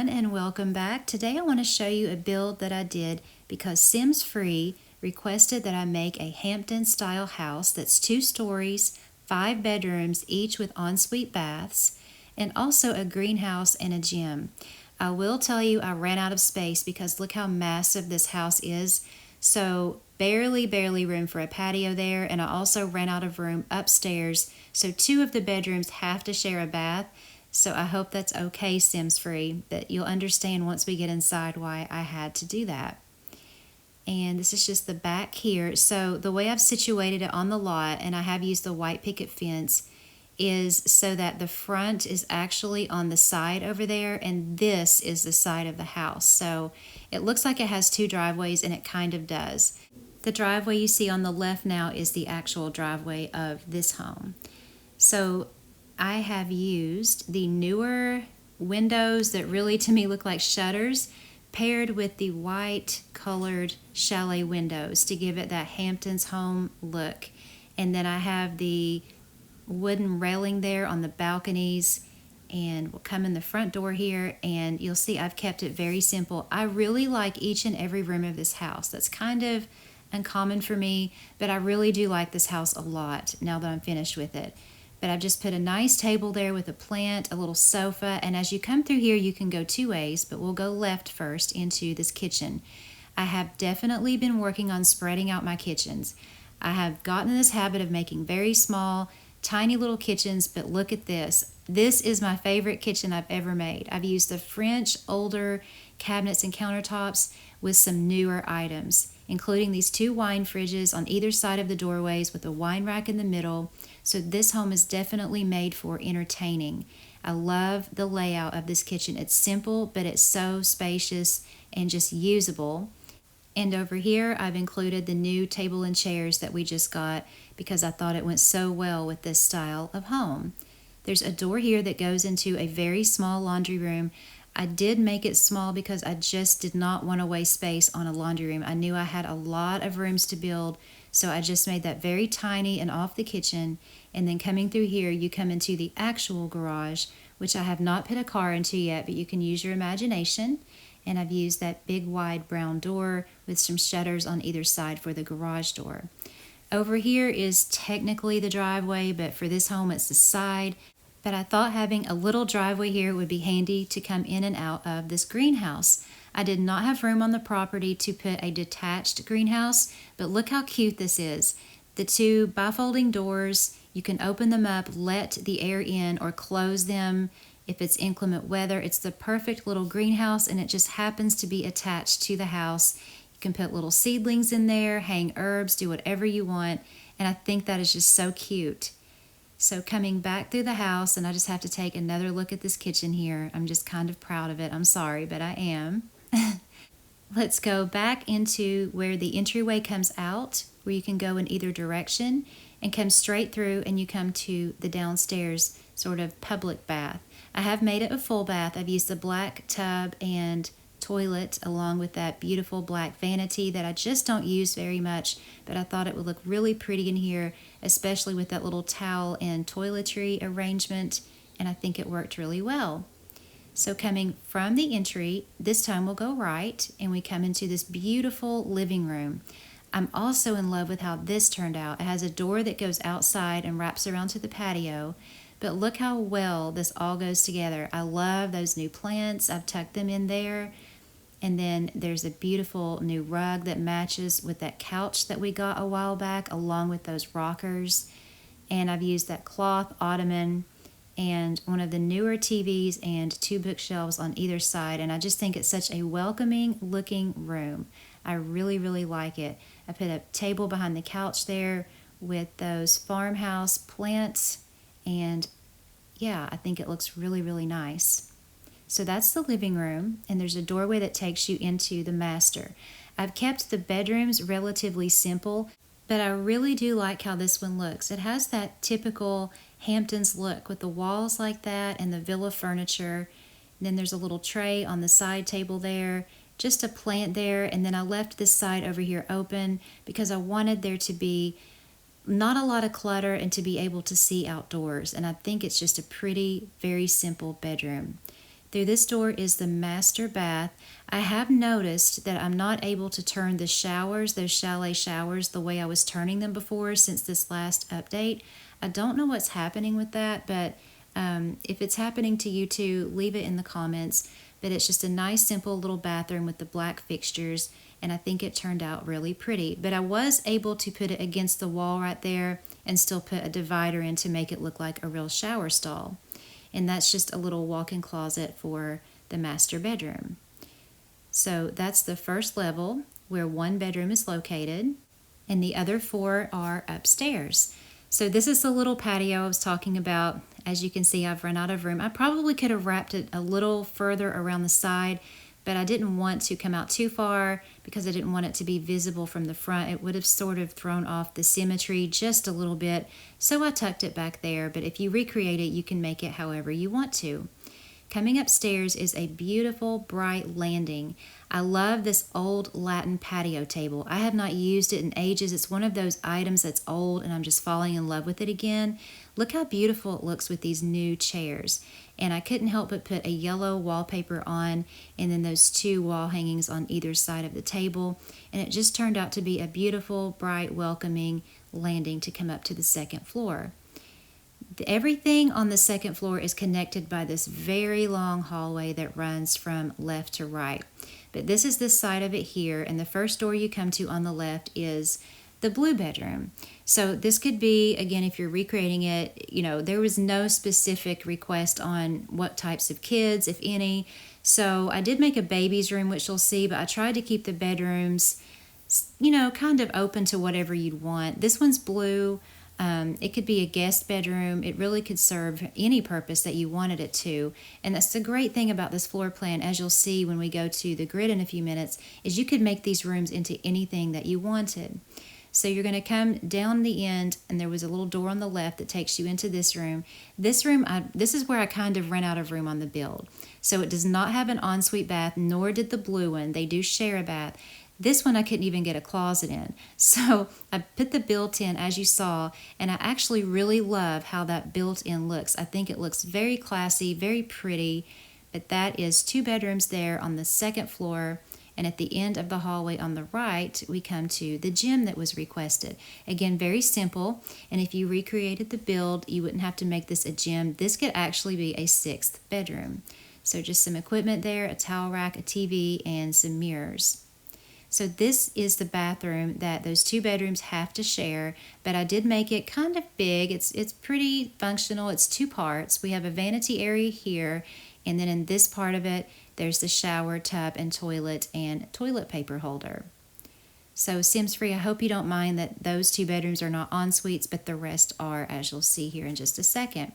everyone, and welcome back. Today I want to show you a build that I did because Sims Free requested that I make a Hampton style house that's 2 stories, 5 bedrooms, each with ensuite baths, and also a greenhouse and a gym. I will tell you I ran out of space because look how massive this house is. So barely room for a patio there, and I also ran out of room upstairs, so 2 of the bedrooms have to share a bath. So I hope that's okay, Sims Free, but you'll understand once we get inside why I had to do that. And this is just the back here. So the way I've situated it on the lot, and I have used the white picket fence, is so that the front is actually on the side over there, and this is the side of the house. So it looks like it has 2 driveways, and it kind of does. The driveway you see on the left now is the actual driveway of this home. So I have used the newer windows that really to me look like shutters paired with the white colored chalet windows to give it that Hamptons home look. And then I have the wooden railing there on the balconies, and we'll come in the front door here, and you'll see I've kept it very simple. I really like each and every room of this house. That's kind of uncommon for me, but I really do like this house a lot now that I'm finished with it. But I've just put a nice table there with a plant, a little sofa, and as you come through here, you can go 2 ways, but we'll go left first into this kitchen. I have definitely been working on spreading out my kitchens. I have gotten in this habit of making very small, tiny little kitchens, but look at this. This is my favorite kitchen I've ever made. I've used the French older cabinets and countertops with some newer items, including these 2 wine fridges on either side of the doorways with a wine rack in the middle. So this home is definitely made for entertaining. I love the layout of this kitchen. It's simple, but it's so spacious and just usable. And over here, I've included the new table and chairs that we just got because I thought it went so well with this style of home. There's a door here that goes into a very small laundry room. I did make it small because I just did not want to waste space on a laundry room. I knew I had a lot of rooms to build, so I just made that very tiny and off the kitchen. And then coming through here, you come into the actual garage, which I have not put a car into yet, but you can use your imagination. And I've used that big wide brown door with some shutters on either side for the garage door. Over here is technically the driveway, but for this home it's the side. But I thought having a little driveway here would be handy to come in and out of this greenhouse. I did not have room on the property to put a detached greenhouse, but look how cute this is. The 2 bifolding doors, you can open them up, let the air in, or close them if it's inclement weather. It's the perfect little greenhouse, and it just happens to be attached to the house. You can put little seedlings in there, hang herbs, do whatever you want, and I think that is just so cute. So coming back through the house, and I just have to take another look at this kitchen here. I'm just kind of proud of it. I'm sorry, but I am. Let's go back into where the entryway comes out, where you can go in either direction and come straight through, and you come to the downstairs sort of public bath. I have made it a full bath. I've used the black tub and toilet along with that beautiful black vanity that I just don't use very much, but I thought it would look really pretty in here, especially with that little towel and toiletry arrangement, and I think it worked really well. So coming from the entry, this time we'll go right, and we come into this beautiful living room. I'm also in love with how this turned out. It has a door that goes outside and wraps around to the patio, but look how well this all goes together. I love those new plants. I've tucked them in there. And then there's a beautiful new rug that matches with that couch that we got a while back, along with those rockers. And I've used that cloth ottoman and one of the newer TVs and 2 bookshelves on either side. And I just think it's such a welcoming looking room. I really like it. I put a table behind the couch there with those farmhouse plants. And yeah, I think it looks really nice. So that's the living room, and there's a doorway that takes you into the master. I've kept the bedrooms relatively simple, but I really do like how this one looks. It has that typical Hamptons look with the walls like that and the villa furniture. And then there's a little tray on the side table there, just a plant there, and then I left this side over here open because I wanted there to be not a lot of clutter and to be able to see outdoors. And I think it's just a pretty, very simple bedroom. Through this door is the master bath. I have noticed that I'm not able to turn the showers, those chalet showers, the way I was turning them before since this last update. I don't know what's happening with that, but if it's happening to you too, leave it in the comments. But it's just a nice, simple little bathroom with the black fixtures, and I think it turned out really pretty. But I was able to put it against the wall right there and still put a divider in to make it look like a real shower stall. And that's just a little walk-in closet for the master bedroom. So that's the first level where one bedroom is located, and the other 4 are upstairs. So this is the little patio I was talking about. As you can see, I've run out of room. I probably could have wrapped it a little further around the side, but I didn't want to come out too far because I didn't want it to be visible from the front. It would have sort of thrown off the symmetry just a little bit, so I tucked it back there. But if you recreate it, you can make it however you want to. Coming upstairs is a beautiful, bright landing. I love this old Latin patio table. I have not used it in ages. It's one of those items that's old and I'm just falling in love with it again. Look how beautiful it looks with these new chairs. And I couldn't help but put a yellow wallpaper on and then those 2 wall hangings on either side of the table. And it just turned out to be a beautiful, bright, welcoming landing to come up to the second floor. Everything on the second floor is connected by this very long hallway that runs from left to right. But this is the side of it here, and the first door you come to on the left is the blue bedroom. So this could be, again, if you're recreating it, there was no specific request on what types of kids, if any. So I did make a baby's room, which you'll see, but I tried to keep the bedrooms, kind of open to whatever you'd want. This one's blue. It could be a guest bedroom. It really could serve any purpose that you wanted it to. And that's the great thing about this floor plan, as you'll see when we go to the grid in a few minutes, is you could make these rooms into anything that you wanted. So you're going to come down the end, and there was a little door on the left that takes you into this room. This is where I kind of ran out of room on the build. So it does not have an ensuite bath, nor did the blue one. They do share a bath. This one I couldn't even get a closet in. So I put the built-in, as you saw, and I actually really love how that built-in looks. I think it looks very classy, very pretty, but that is 2 bedrooms there on the second floor, and at the end of the hallway on the right, we come to the gym that was requested. Again, very simple, and if you recreated the build, you wouldn't have to make this a gym. This could actually be a 6th bedroom. So just some equipment there, a towel rack, a TV, and some mirrors. So this is the bathroom that those 2 bedrooms have to share, but I did make it kind of big. It's pretty functional. It's 2 parts. We have a vanity area here, and then in this part of it, there's the shower, tub, and toilet paper holder. So Sims Free, I hope you don't mind that those 2 bedrooms are not en suites, but the rest are, as you'll see here in just a second.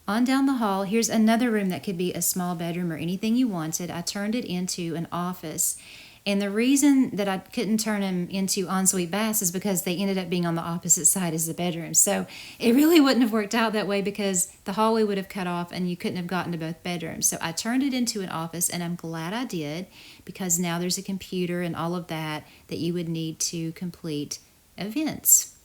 On down the hall, here's another room that could be a small bedroom or anything you wanted. I turned it into an office. And the reason that I couldn't turn them into ensuite baths is because they ended up being on the opposite side as the bedrooms. So it really wouldn't have worked out that way because the hallway would have cut off and you couldn't have gotten to both bedrooms. So I turned it into an office, and I'm glad I did, because now there's a computer and all of that you would need to complete events.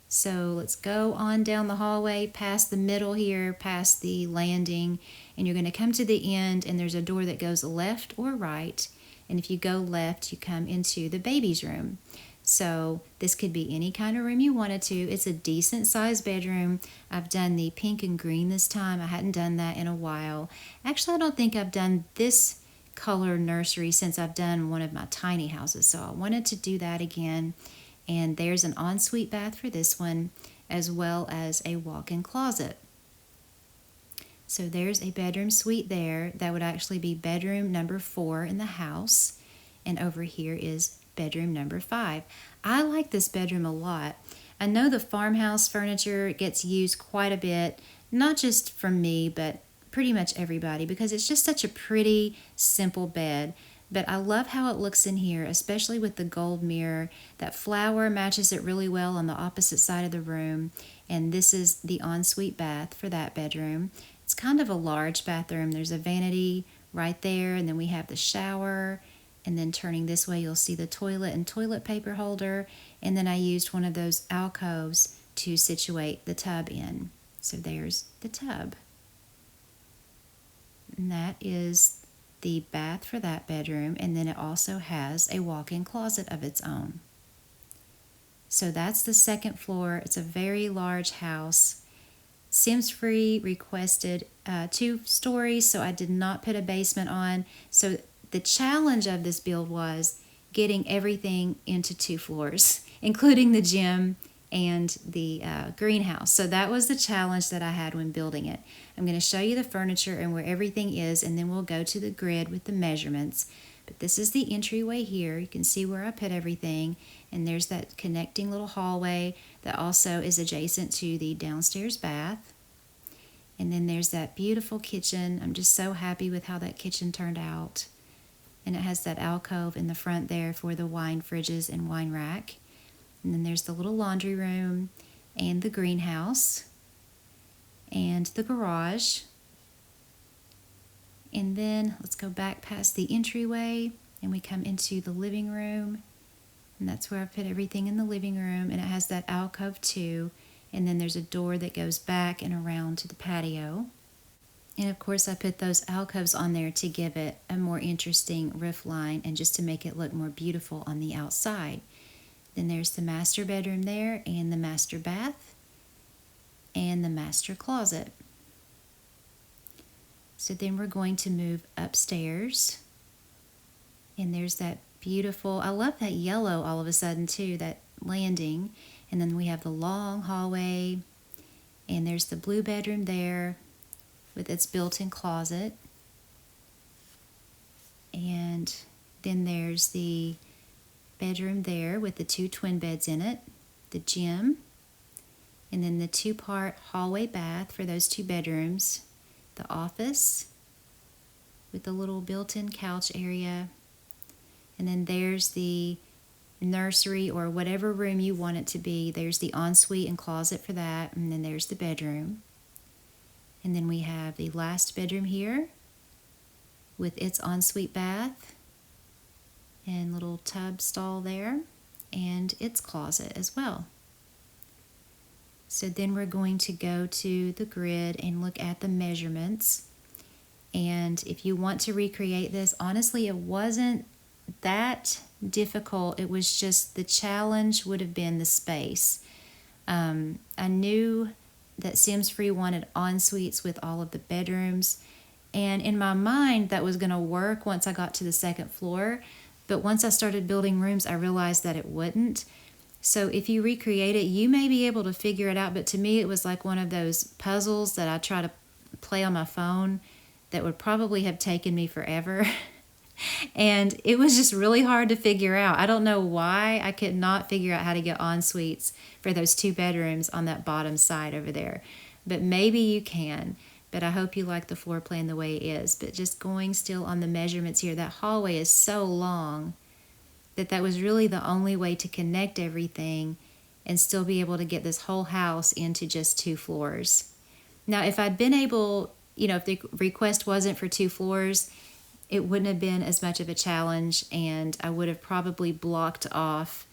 So let's go on down the hallway, past the middle here, past the landing, and you're going to come to the end, and there's a door that goes left or right. And if you go left, you come into the baby's room. So this could be any kind of room you wanted to. It's a decent sized bedroom. I've done the pink and green this time. I hadn't done that in a while. Actually, I don't think I've done this color nursery since I've done one of my tiny houses. So I wanted to do that again. And there's an ensuite bath for this one, as well as a walk-in closet. So there's a bedroom suite there. That would actually be bedroom number 4 in the house. And over here is bedroom number 5. I like this bedroom a lot. I know the farmhouse furniture gets used quite a bit, not just from me, but pretty much everybody, because it's just such a pretty, simple bed. But I love how it looks in here, especially with the gold mirror. That flower matches it really well on the opposite side of the room. And this is the ensuite bath for that bedroom. It's kind of a large bathroom. There's a vanity right there, and then we have the shower, and then turning this way you'll see the toilet and toilet paper holder, and then I used one of those alcoves to situate the tub in. So there's the tub. And that is the bath for that bedroom, and then it also has a walk-in closet of its own. So that's the second floor. It's a very large house. Sims Free requested 2 stories, so I did not put a basement on. So the challenge of this build was getting everything into 2 floors, including the gym and the greenhouse. So that was the challenge that I had when building it. I'm going to show you the furniture and where everything is, and then we'll go to the grid with the measurements. But this is the entryway here. You can see where I put everything, and there's that connecting little hallway that also is adjacent to the downstairs bath. And then there's that beautiful kitchen. I'm just so happy with how that kitchen turned out. And it has that alcove in the front there for the wine fridges and wine rack. And then there's the little laundry room and the greenhouse and the garage. And then let's go back past the entryway and we come into the living room. And that's where I put everything in the living room. And it has that alcove too. And then there's a door that goes back and around to the patio. And of course I put those alcoves on there to give it a more interesting roof line and just to make it look more beautiful on the outside. Then there's the master bedroom there and the master bath and the master closet. So then we're going to move upstairs. And there's that beautiful, I love that yellow all of a sudden too, that landing. And then we have the long hallway, and there's the blue bedroom there with its built-in closet. And then there's the bedroom there with the 2 twin beds in it, the gym, and then the 2-part hallway bath for those 2 bedrooms, the office with the little built-in couch area, and then there's the nursery or whatever room you want it to be. There's the ensuite and closet for that, and then there's the bedroom. And then we have the last bedroom here with its ensuite bath and little tub stall there and its closet as well. So then we're going to go to the grid and look at the measurements. And if you want to recreate this, honestly, it wasn't that difficult. It was just the challenge would have been the space. I knew that Sims Free wanted en-suites with all of the bedrooms, and in my mind that was going to work once I got to the second floor, but once I started building rooms I realized that it wouldn't. So if you recreate it, you may be able to figure it out, but to me it was like one of those puzzles that I try to play on my phone that would probably have taken me forever. And it was just really hard to figure out. I don't know why I could not figure out how to get en suites for those 2 bedrooms on that bottom side over there. But maybe you can. But I hope you like the floor plan the way it is. But just going still on the measurements here, that hallway is so long that was really the only way to connect everything and still be able to get this whole house into just 2 floors. Now, if I'd been able, if the request wasn't for 2 floors, it wouldn't have been as much of a challenge, and I would have probably blocked off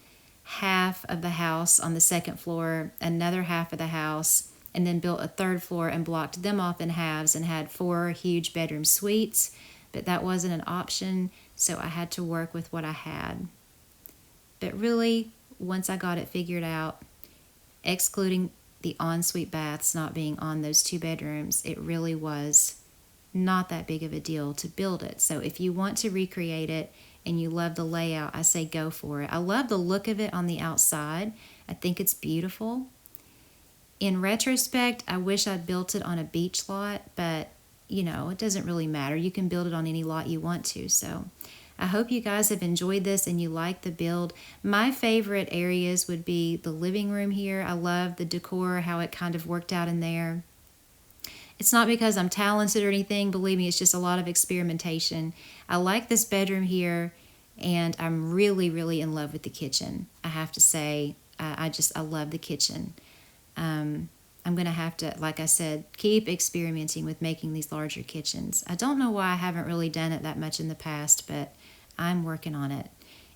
half of the house on the second floor, another half of the house, and then built a 3rd floor and blocked them off in halves and had 4 huge bedroom suites. But that wasn't an option, so I had to work with what I had. But really, once I got it figured out, excluding the ensuite baths not being on those 2 bedrooms, it really was not that big of a deal to build it. So if you want to recreate it and you love the layout, I say go for it. I love the look of it on the outside. I think it's beautiful. In retrospect, I wish I'd built it on a beach lot, but it doesn't really matter. You can build it on any lot you want to. So I hope you guys have enjoyed this and you like the build. My favorite areas would be the living room here. I love the decor, how it kind of worked out in there. It's not because I'm talented or anything. Believe me, it's just a lot of experimentation. I like this bedroom here, and I'm really, really in love with the kitchen. I have to say, I love the kitchen. I'm going to have to, like I said, keep experimenting with making these larger kitchens. I don't know why I haven't really done it that much in the past, but I'm working on it.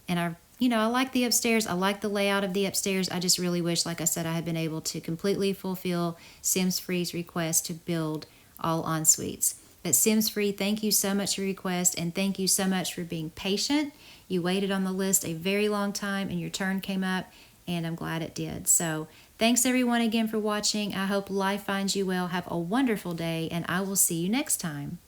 And I like the upstairs. I like the layout of the upstairs. I just really wish, like I said, I had been able to completely fulfill Sims Free's request to build all en suites. But Sims Free, thank you so much for your request, and thank you so much for being patient. You waited on the list a very long time, and your turn came up, and I'm glad it did. So thanks everyone again for watching. I hope life finds you well. Have a wonderful day, and I will see you next time.